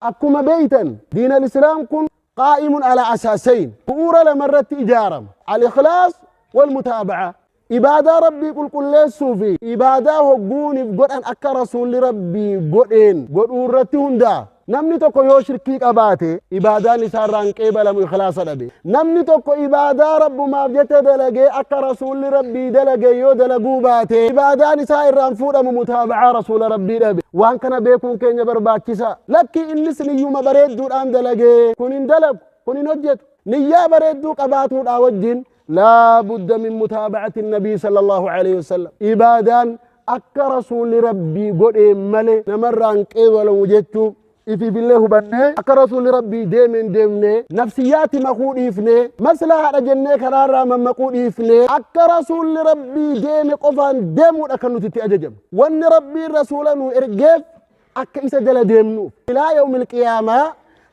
أكما بيتا دين الإسلام كن قائم على أساسين بؤورة لمرة إجارة الإخلاص والمتابعة إبادة ربي قل ليسوا في إبادة هقوني قد أن أكا رسول ربي قدين قد أورتي هندا namni tokko yoo shirkii qabaate ibaadaan isaa irraan qeebalamu ikhlaasa dhabe namni tokko ibaadaa rabbumaaf jecha dalagee akka rasuulli rabbii dalage yoo dalaguu baate ibaadaan isaa irraan fuudhamu mutaaba'aa rasuula rabbii dhabe waan kana beekuun keenya barbaachisa lakki innis niyyuma bareedduudhaan dalagee kun hin dalagu kun hin hojjetu niyyaa bareedduu qabaatuudha wajjin laa budda min mutaaba'ati nabii sallallahu alaihi wasallam ibaadaan akka rasuulli rabbii godhe male namarraan qeebalamu jechuu إفي بالله بني أكرسول ربي ديمن ديمني نفسياتي مقود إفني مسلحة جنة كرارة من مقود إفني أكرسول ربي ديم قفان ديمو أكنو تتأججم وان ربي رسولا إرقف أكيس جل ديمنو إلى يوم القيامة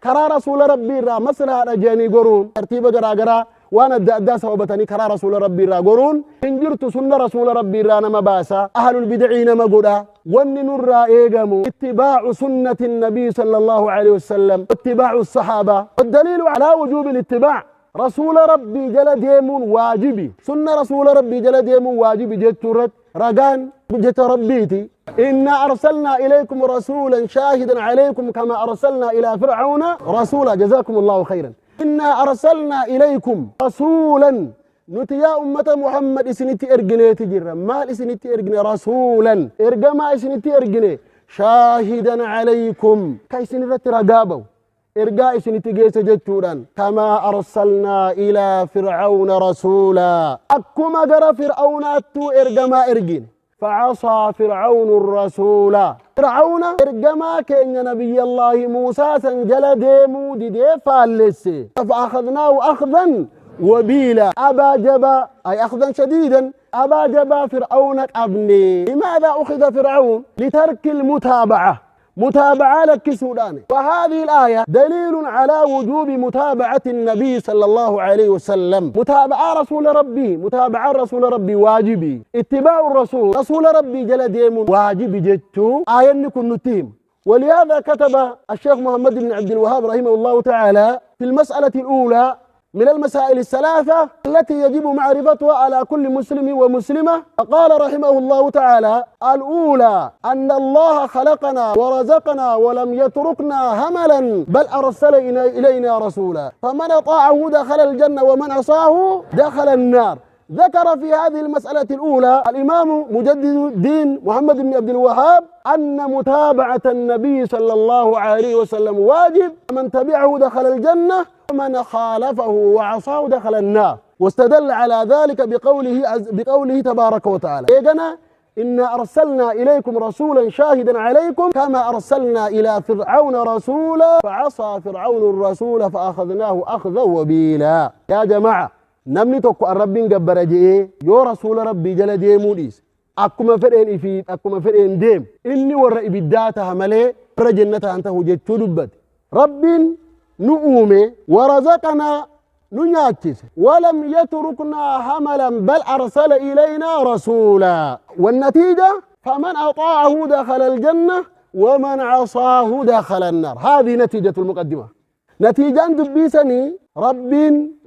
كرا رسول ربي را مسلحة جاني قرون ترتيب جرا وانا دا سوبتني كرا رسول ربي را قرون انجرت سنة رسول ربي را نما باسا أهل البدعين ما قدا وان نور ايغمو اتباع سنة النبي صلى الله عليه وسلم اتباع الصحابة والدليل على وجوب الاتباع رسول ربي جل ديمون واجبي سنة رسول ربي جل ديمون واجبي جتورت رقان بجت ربيتي إنا أرسلنا إليكم رسولا شاهدا عليكم كما أرسلنا إلى فرعون رسولا جزاكم الله خيرا إنا أرسلنا إليكم رسولا نتيا أمة محمد إسنتي إرجني تجرى ما إسنتي إرجني رسولا إرجما إسنتي إرجني شاهدا عليكم كيسن رترجابو إرجاء إسنتي جيس جتوران كما أرسلنا إلى فرعون رسولا أكما جرى فرعون أتو إرجما إرجين فعصى فرعون الرسول فرعون إرجما كأن نبي الله موسى سنجل ديمو دي فالسي فأخذناه أخذا وبيلا أبا جبا أي أخذا شديدا أبا جبا فرعون أبني لماذا أخذ فرعون؟ لترك المتابعة متابعة لك سوداني وهذه الآية دليل على وجوب متابعة النبي صلى الله عليه وسلم متابعة رسول ربي متابعة رسول ربي واجبي اتباع الرسول رسول ربي جل ديم واجب جتو آية نكون نتيم ولهذا كتب الشيخ محمد بن عبد الوهاب رحمه الله تعالى في المسألة الأولى من المسائل الثلاثة التي يجب معرفتها على كل مسلم ومسلمة فقال رحمه الله تعالى الأولى أن الله خلقنا ورزقنا ولم يتركنا هملا بل أرسل إلينا رسولا فمن أطاعه دخل الجنة ومن عصاه دخل النار ذكر في هذه المسألة الأولى الإمام مجدد الدين محمد بن عبد الوهاب أن متابعة النبي صلى الله عليه وسلم واجب من تبعه دخل الجنة ومن خالفه وعصاه دخل النار واستدل على ذلك بقوله تبارك وتعالى إيقنا إنا أرسلنا إليكم رسولا شاهدا عليكم كما أرسلنا إلى فرعون رسولا فعصى فرعون الرسول فأخذناه أخذا وبيلا يا جماعة namni tokko arrabbiin gabbara jee yoo rasuula rabbii jala deemuu dhiise akkuma fedheen ifiit akkuma fedheen deem inni warra ibiddaa taha malee warra jannataan tahu jechuu dubbate rabbiin nu uume warazaqanaa nu nyaachise walam yatruknaa hamalan bal arsala ilaynaa rasuula wannatiija faman ataacahu dakhala aljanna ومن عصاه دخل النار هذه نتيجة المقدمة نتيجة دبيسني رب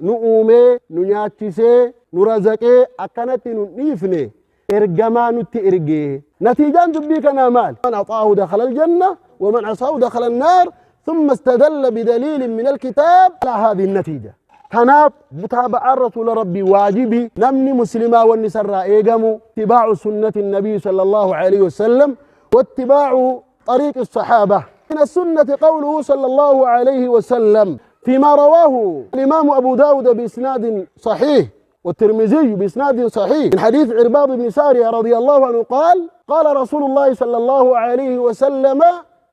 نؤومي نياتشسي نرزقي أكنت نيفني إرقما نتئرقي نتيجة دبيكنا مال من أطاعه دخل الجنة ومن عصاه دخل النار ثم استدل بدليل من الكتاب على هذه النتيجة كناب متابع الرسول ربي واجبي نمني مسلما والنسر إيقامو اتباع سنة النبي صلى الله عليه وسلم واتباع طريق الصحابة من السنة قوله صلى الله عليه وسلم فيما رواه الإمام أبو داود بإسناد صحيح والترمذي بإسناد صحيح من حديث عرباض بن سارية رضي الله عنه قال رسول الله صلى الله عليه وسلم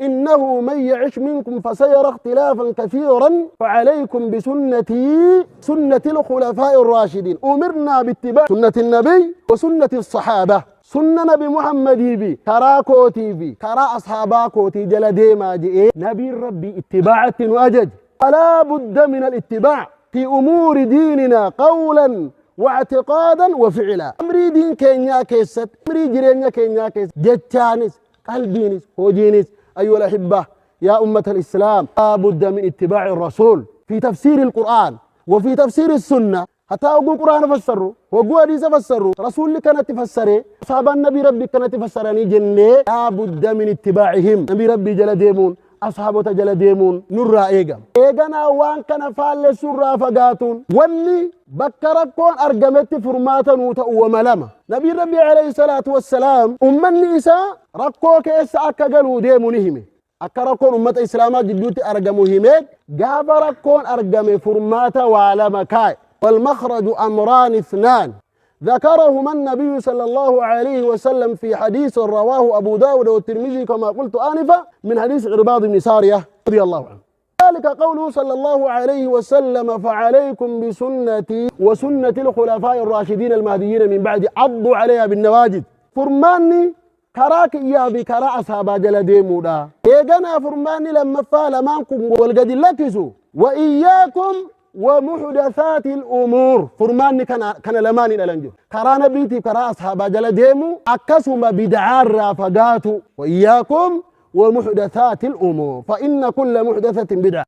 إنه من يعش منكم فسيرى اختلافا كثيرا فعليكم بسنتي سنة الخلفاء الراشدين أمرنا باتباع سنة النبي وسنة الصحابة سنة نبي محمد بي كرا كوتي بي كرا أصحابا كوتي جل ديما جئ نبي ربي اتباعة وأجج فلا بد من الاتباع في أمور ديننا قولا واعتقادا وفعلا أمري دين كينيا كيست أمري جرينيا كينيا كيست جتانس قلبينس هوجينس أيها الأحبة يا أمة الإسلام لا بد من اتباع الرسول في تفسير القرآن وفي تفسير السنة. حتى أقول قرآن فسره وأقول حديث فسره رسول كانت تفسره أصحاب النبي ربي كانت تفسرني جنة. لا بد من اتباعهم. نبي ربي جل ديمون أصحابه جل ديمون نرى إيغانا وان كان فعل سرى فقاتون واني بكركون أرقمت فرماتا نوتا وملما. نبي ربي عليه الصلاة والسلام النساء ركو كيس أكا قالوا ديمونهم أكا ركون أمة إسلاما جدوتي أرقمهم قاب ركون أرقم فرماتا وعلما كاي. والمخرج أمران اثنان ذكرهما النبي صلى الله عليه وسلم في حديث رواه أبو داود والترمذي كما قلت آنفا من حديث عرباض بن سارية رضي الله عنه. ذلك قوله صلى الله عليه وسلم فعليكم بسنتي وسنة الخلفاء الراشدين المهديين من بعد عضوا عليها بالنواجد. فرماني كراك إياه بكراء أصحابا جل ديمودا إيغانا فرماني لما فعل مانكم والقد لكسوا وإياكم ومحدثات الأمور. فرماني كان لماني الأنجو كرا نبيتي كرا أصحاب جل ديمو أكسهم بدعار رافقات وإياكم ومحدثات الأمور فإن كل محدثة بدعة.